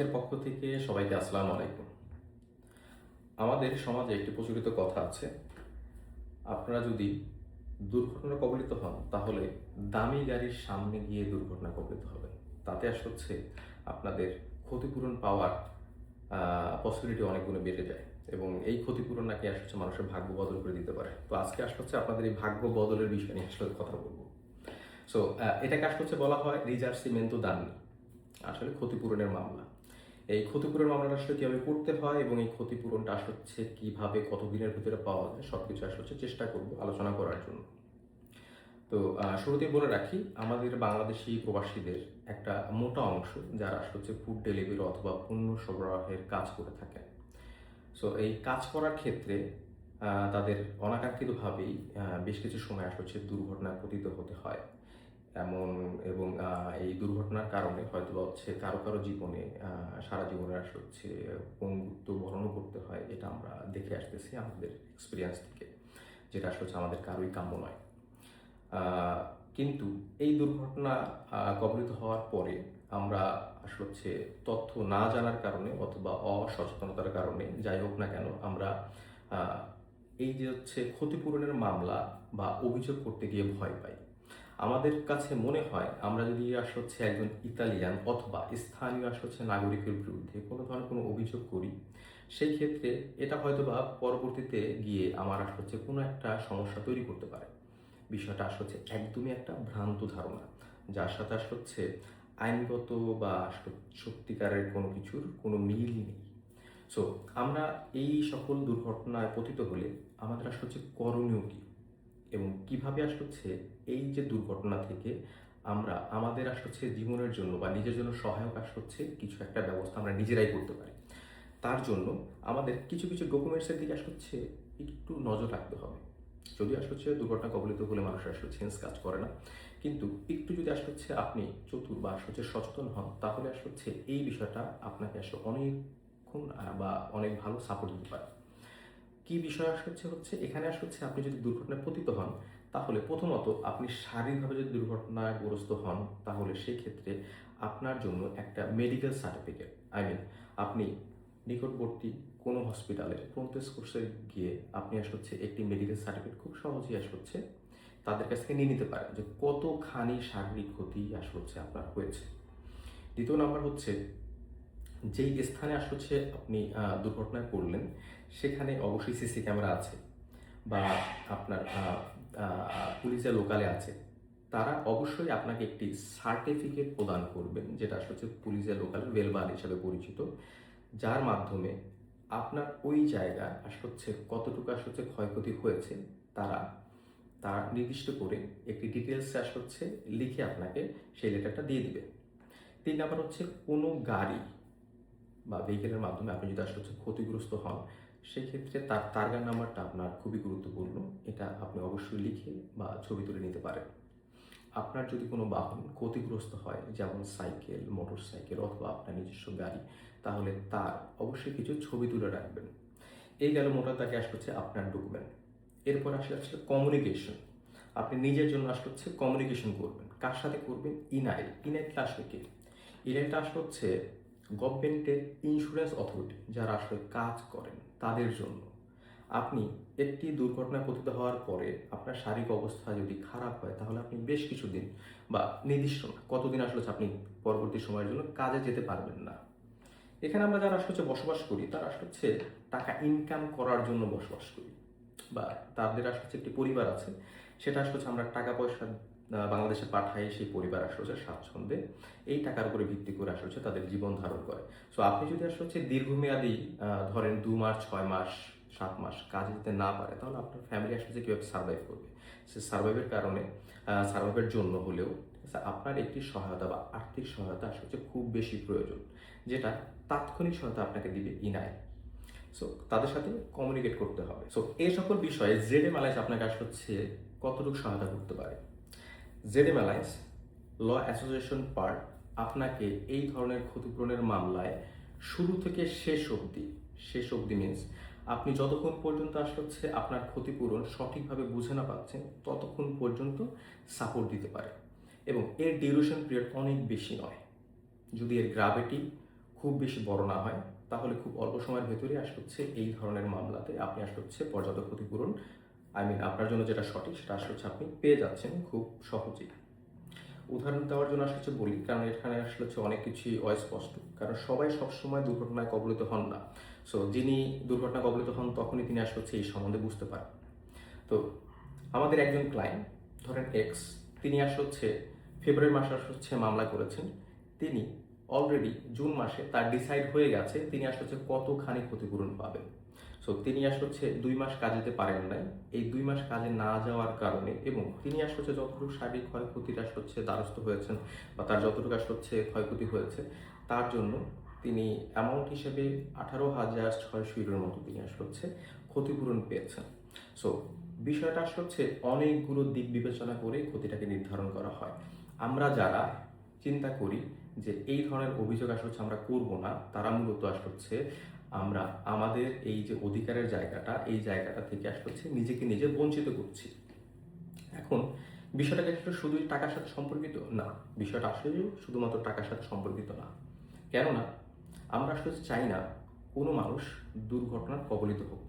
এর পক্ষ থেকে সবাইকে আসসালামু আলাইকুম। আমাদের সমাজে একটি প্রচলিত কথা আছে, আপনারা যদি দুর্ঘটনা কবলিত হন তাহলে দামি গাড়ির সামনে গিয়ে দুর্ঘটনা কবলিত হবেন। তাতে আসলে আপনাদের ক্ষতিপূরণ পাওয়ার পসিবিলিটি অনেক গুণে বেড়ে যায় এবং এই ক্ষতিপূরণ নাকি মানুষের ভাগ্য বদল করে দিতে পারে। তো আজকে আপনাদের এই ভাগ্য বদলের বিষয় নিয়ে কথা বলবো। সো এটাকে বলা হয় রিজার্সিমেন্তো দানি, আসলে ক্ষতিপূরণের মামলা। এই ক্ষতিপূরণ মামলাটা কিভাবে করতে হয় এবং এই ক্ষতিপূরণটা কিভাবে কতদিনের ভিতরে পাওয়া যায় সবকিছু চেষ্টা করব আলোচনা করার জন্য। তো শুরুতেই বলে রাখি, আমাদের বাংলাদেশি প্রবাসীদের একটা মোটা অংশ যারা ফুড ডেলিভারি অথবা পণ্য সরবরাহের কাজ করে থাকেন। সো এই কাজ করার ক্ষেত্রে তাদের অনাকাঙ্ক্ষিতভাবেই বেশ কিছু সময় দুর্ঘটনায় পতিত হতে হয় এবং এই দুর্ঘটনার কারণে হয়তো কারো কারো জীবনে সারা জীবনে পঙ্গুত্ব বরণও করতে হয়। এটা আমরা দেখে আসতেছি আমাদের এক্সপিরিয়েন্স থেকে, যেটা আমাদের কারোই কাম্য নয়। কিন্তু এই দুর্ঘটনা কবলিত হওয়ার পরে আমরা তথ্য না জানার কারণে অথবা অসচেতনতার কারণে যাই হোক না কেন, আমরা এই যে ক্ষতিপূরণের মামলা বা অভিযোগ করতে গিয়ে ভয় পাই। আমাদের কাছে মনে হয় আমরা যদি একজন ইতালিয়ান অথবা স্থানীয় নাগরিকের বিরুদ্ধে কোনো ধরনের কোনো অভিযোগ করি, সেই ক্ষেত্রে এটা হয়তোবা পরবর্তীতে গিয়ে আমার কোনো একটা সমস্যা তৈরি করতে পারে। বিষয়টা একদমই একটা ভ্রান্ত ধারণা, যার সাথে আইনগত বা সত্যিকারের কোনো কিছুর কোনো মিলই নেই। সো আমরা এই সকল দুর্ঘটনায় পতিত হলে আমাদের করণীয় কি এবং কিভাবে এই যে দুর্ঘটনা থেকে আমরা আমাদের জীবনের জন্য বা নিজের জন্য সহায়ক কিছু একটা ব্যবস্থা আমরা নিজেরাই করতে পারি। তার জন্য আমাদের কিছু কিছু ডকুমেন্টসের দিকে একটু নজর রাখতে হবে। যদি দুর্ঘটনা কবলিত হলে মানুষ সেন্স কাজ করে না, কিন্তু একটু যদি আপনি চতুর বা সচেতন হন, তাহলে এই বিষয়টা আপনাকে অনেকক্ষণ বা অনেক ভালো সাপোর্ট দিতে পারে। কি বিষয় এখানে আপনি যদি দুর্ঘটনায় পতিত হন, তাহলে প্রথমত আপনি শারীরিকভাবে যদি দুর্ঘটনাগ্রস্ত হন, তাহলে সেক্ষেত্রে আপনার জন্য একটা মেডিকেল সার্টিফিকেট, আপনি নিকটবর্তী কোনো হসপিটালে প্রন্তেস কোর্সে গিয়ে আপনি একটি মেডিকেল সার্টিফিকেট খুব সহজেই তাদের কাছ থেকে নিয়ে নিতে পারেন যে কতখানি শারীরিক ক্ষতি আপনার হয়েছে। দ্বিতীয় নাম্বার যেই স্থানে আপনি দুর্ঘটনায় পড়লেন, সেখানে অবশ্যই সিসি ক্যামেরা আছে বা আপনার পুলিশের লোকালে আছে। তারা অবশ্যই আপনাকে একটি সার্টিফিকেট প্রদান করবেন, যেটা পুলিশের লোকাল ওয়েলবাল হিসাবে পরিচিত, যার মাধ্যমে আপনার ওই জায়গা কতটুকু ক্ষয়ক্ষতি হয়েছে তার নির্দিষ্ট করে একটি ডিটেলসে লিখে আপনাকে সেই লেটারটা দিয়ে দিবে। 3 নাম্বার কোনো গাড়ি বা ভেহিকেলের মাধ্যমে আপনি যদি ক্ষতিগ্রস্ত হন, সেক্ষেত্রে তার টার্গেট নাম্বারটা আপনার খুবই গুরুত্বপূর্ণ। এটা আপনি অবশ্যই লিখে বা ছবি তুলে নিতে পারেন। আপনার যদি কোনো বাহন ক্ষতিগ্রস্ত হয়, যেমন সাইকেল, মোটরসাইকেল অথবা আপনার নিজস্ব গাড়ি, তাহলে তার অবশ্যই কিছু ছবি তুলে রাখবেন। এই গেল মোটা দাগে আপনার ডকুমেন্ট। এরপর কমিউনিকেশন। আপনি নিজের জন্য কমিউনিকেশন করবেন। কার সাথে করবেন? ইনাইল। ইনাইলটা কি? ইনাইলটা গভর্নমেন্টের ইন্স্যুরেন্স অথরিটি, যারা কাজ করেন তাদের জন্য। আপনি একটি দুর্ঘটনায় পতিত হওয়ার পরে আপনার শারীরিক অবস্থা যদি খারাপ হয়, তাহলে আপনি বেশ কিছুদিন বা নির্দিষ্ট কতদিন আপনি পরবর্তী সময়ের জন্য কাজে যেতে পারবেন না। এখানে আমরা যারা বসবাস করি, তারা টাকা ইনকাম করার জন্য বসবাস করি, বা তাদের একটি পরিবার আছে, সেটা আমরা টাকা পয়সা বাংলাদেশে পাঠাই, সেই পরিবার স্বাচ্ছন্দ্যে এই টাকার উপরে ভিত্তি করে তাদের জীবন ধারণ করে। সো আপনি যদি দীর্ঘমেয়াদী ধরেন 2 মাস, 6 মাস, 7 মাস কাজে যেতে না পারে, তাহলে আপনার ফ্যামিলি কিভাবে সার্ভাইভ করবে? সে সার্ভাইভের জন্য হলেও আপনার একটি সহায়তা বা আর্থিক সহায়তা খুব বেশি প্রয়োজন, যেটা তাৎক্ষণিক সহায়তা আপনাকে দিবে ইনাই। সো তাদের সাথে কমিউনিকেট করতে হবে। সো এই সকল বিষয়ে জেডএম অ্যালায়েন্স আপনাকে কতটুকু সহায়তা করতে পারে? জেডএম অ্যালায়েন্স ল অ্যাসোসিয়েশন পার্ট আপনাকে এই ধরনের ক্ষতিপূরণের মামলায় শুরু থেকে শেষ অবধি মিনস আপনি যতক্ষণ পর্যন্ত আপনার ক্ষতিপূরণ সঠিকভাবে বুঝে না পাচ্ছেন, ততক্ষণ পর্যন্ত সাপোর্ট দিতে পারে এবং এর ডিউরেশন পিরিয়ড অনেক বেশি নয়। যদি এর গ্রাভিটি খুব বেশি বড় না হয়, তাহলে খুব অল্প সময়ের ভেতরেই আসলে হচ্ছে এই ধরনের মামলাতে আপনি আসলে হচ্ছে পর্যাপ্ত ক্ষতিপূরণ, আপনার জন্য যেটা সঠিক সেটা আসলে হচ্ছে আপনি পেয়ে যাচ্ছেন খুব সহজেই। উদাহরণ দেওয়ার জন্য আসলে হচ্ছে বলি, কারণ এখানে আসলে হচ্ছে অনেক কিছুই অস্পষ্ট, কারণ সবাই সবসময় দুর্ঘটনায় কবলিত হন না। সো যিনি দুর্ঘটনা কবলিত হন তখনই তিনি আসলে হচ্ছে এই সম্বন্ধে বুঝতে পারেন। তো আমাদের একজন ক্লায়েন্ট, ধরেন এক্স, তিনি আসলে হচ্ছে ফেব্রুয়ারি মাসে আসলে হচ্ছে মামলা করেছেন। তিনি অলরেডি জুন মাসে তার ডিসাইড হয়ে গেছে তিনি আসলে হচ্ছে কতখানি ক্ষতিপূরণ পাবেন। সো তিনি আসলে হচ্ছে 2 মাস কাজে যেতে পারেন নাই। এই 2 মাস কাজে না যাওয়ার কারণে এবং তিনি আসলে হচ্ছে যতটুকু শারীরিক ক্ষয়ক্ষতির আসলে হচ্ছে দ্বারস্থ হয়েছেন বা তার যতটুকু আসলে হচ্ছে ক্ষয়ক্ষতি হয়েছে, তার জন্য তিনি অ্যামাউন্ট হিসেবে 18,600 মতো তিনি আসলে হচ্ছে ক্ষতিপূরণ পেয়েছেন। সো বিষয়টা আসলে হচ্ছে অনেকগুলো দিক বিবেচনা করে ক্ষতিটাকে নির্ধারণ করা হয়। আমরা যারা চিন্তা করি যে এই ধরনের অভিযোগ আসলে হচ্ছে আমরা করব না, তারা মূলত আসলে হচ্ছে আমরা আমাদের এই যে অধিকারের জায়গাটা, এই জায়গাটা থেকে আসলে হচ্ছে নিজেকে নিজে বঞ্চিত করছি। এখন বিষয়টাকে আসলে শুধুই টাকার সাথে সম্পর্কিত না, বিষয়টা আসলে শুধুমাত্র টাকার সাথে সম্পর্কিত না। কেননা আমরা আসলে চাই না কোনো মানুষ দুর্ঘটনার কবলিত হোক,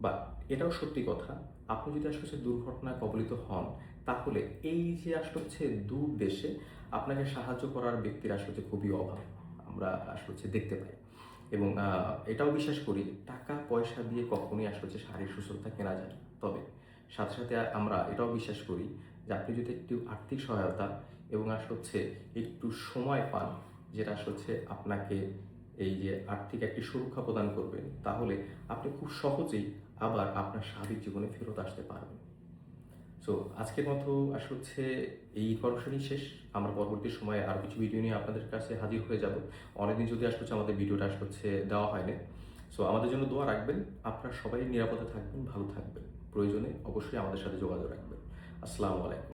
বা এটাও সত্যি কথা, আপনি যদি আসলে হচ্ছে দুর্ঘটনায় কবলিত হন, তাহলে এই যে আসলে হচ্ছে দূর দেশে আপনাকে সাহায্য করার ব্যক্তির আসলে হচ্ছে খুবই অভাব আমরা আসলে হচ্ছে দেখতে পাই। এবং এটাও বিশ্বাস করি টাকা পয়সা দিয়ে কখনোই আসলে হচ্ছে শারীরিক সুস্থতা কেনা যায় না। তবে সাথে সাথে আমরা এটাও বিশ্বাস করি যে আপনি যদি একটু আর্থিক সহায়তা এবং আসলে হচ্ছে একটু সময় পান, যেটা আসলে হচ্ছে আপনাকে এই যে আর্থিক একটি সুরক্ষা প্রদান করবে, তাহলে আপনি খুব সহজেই আবার আপনার স্বাভাবিক জীবনে ফেরত আসতে পারবেন। সো আজকের মতো আসলে হচ্ছে এই ইনফরমেশনই শেষ। আমরা পরবর্তী সময়ে আরও কিছু ভিডিও নিয়ে আপনাদের কাছে হাজির হয়ে যাব। অনেকদিন যদি আসলে হচ্ছে আমাদের ভিডিওটা আসলে হচ্ছে দেওয়া হয়নি। সো আমাদের জন্য দোয়া রাখবেন। আপনারা সবাই নিরাপদে থাকবেন, ভালো থাকবেন। প্রয়োজনে অবশ্যই আমাদের সাথে যোগাযোগ রাখবেন। আসসালামু আলাইকুম।